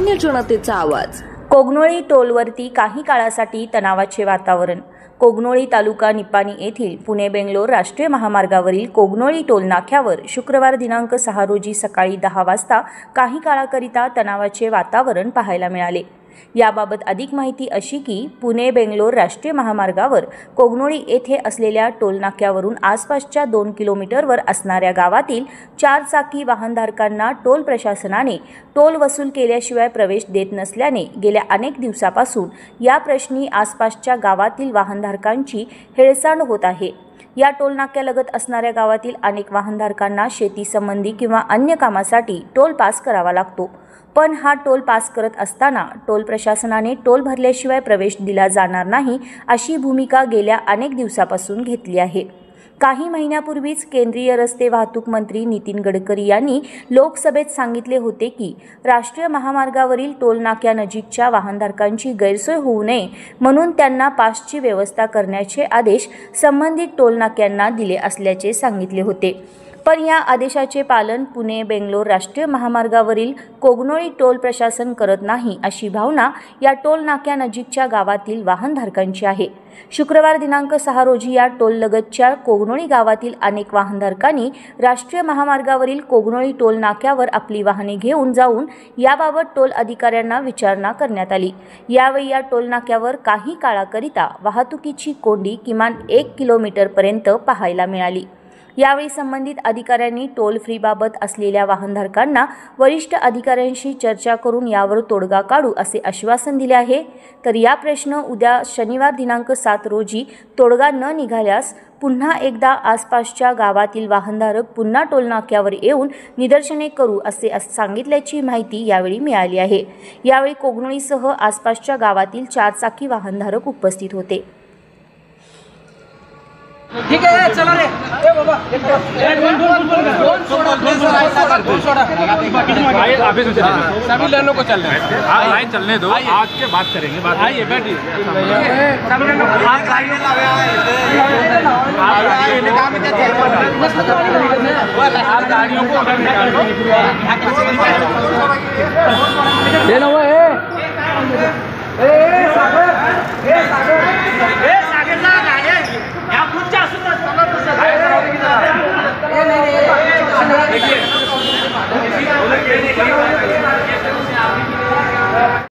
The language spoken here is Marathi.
सामान्य जनतेचा आवाज। कोगनोळी टोलवरती काही काळासाठी तणावाचे वातावरण। कोगनोळी तालुका निपाणी येथील पुणे बेंगलोर राष्ट्रीय महामार्गावरील कोगनोळी टोल नाक्यावर शुक्रवार दिनांक 6 रोजी सकाळी 10 वाजता काही काळाकरिता तणावाचे वातावरण पाहायला मिळाले। याबाबत अधिक माहिती अशी की पुणे बेंगलोर राष्ट्रीय महामार्गावर कोगनोळी येथे असलेल्या टोल नाक्यावरून आसपासच्या 2 किलोमीटरवर असणाऱ्या गावातील 4 चाकी वाहनधारकांना टोल प्रशासनाने टोल वसूल केल्याशिवाय प्रवेश देत नसल्याने गेल्या अनेक दिवसापासून या प्रश्नी आसपासच्या गावातील वाहनधारकांची हेळसांड होत आहे। या टोल नाक्यालगत असणाऱ्या गावातील अनेक वाहनधारकांना शेती संबंधी किंवा अन्य कामासाठी टोल पास करावा लागतो, पण हा टोल पास करत असताना टोल प्रशासनाने टोल भरल्याशिवाय प्रवेश दिला जाणार नाही अशी भूमिका गेल्या अनेक दिवसापासून घेतली आहे। काही महिन्यापूर्वीच केंद्रीय रस्ते वाहतूक मंत्री नितीन गडकरी यांनी लोकसभेत सांगितले होते की राष्ट्रीय महामार्गावरील टोल नाक्यानजीकच्या वाहनधारकांची गैरसोय होऊ नये म्हणून त्यांना पासची व्यवस्था करण्याचे आदेश संबंधित टोल नाक्यांना दिले असल्याचे सांगितले होते। पण या आदेशाचे पालन पुणे बेंगलोर राष्ट्रीय महामार्गावरील कोगनोळी टोल प्रशासन करत नाही अशी भावना या टोल नाक्यानजीकच्या गावातील वाहनधारकांची आहे। शुक्रवार दिनांक 6 रोजी या टोललगतच्या कोगनोळी गावातील अनेक वाहनधारकांनी राष्ट्रीय महामार्गावरील कोगनोळी टोल नाक्यावर आपली वाहने घेऊन जाऊन याबाबत टोल अधिकाऱ्यांना विचारणा करण्यात आली। यावेळी या टोल नाक्यावर काही काळाकरिता वाहतुकीची कोंडी किमान 1 किलोमीटरपर्यंत पाहायला मिळाली। यावेळी संबंधित अधिकाऱ्यांनी टोल फ्रीबाबत असलेल्या वाहनधारकांना वरिष्ठ अधिकाऱ्यांशी चर्चा करून यावर तोडगा काढू असे आश्वासन दिले आहे। तर या प्रश्न उद्या शनिवार दिनांक 7 रोजी तोडगा न निघाल्यास पुन्हा एकदा आसपासच्या गावातील वाहनधारक पुन्हा टोल नाक्यावर येऊन निदर्शने करू असे सांगितल्याची माहिती यावेळी मिळाली आहे। यावेळी कोगनोळीसह आसपासच्या गावातील 4 चाकी वाहनधारक उपस्थित होते। ठीक है चलो रे ए बाबा सभी लेनों को चलने दो। आइए चलने दो, आज के बात करेंगे। आइए बैठिए। गाड़ियों को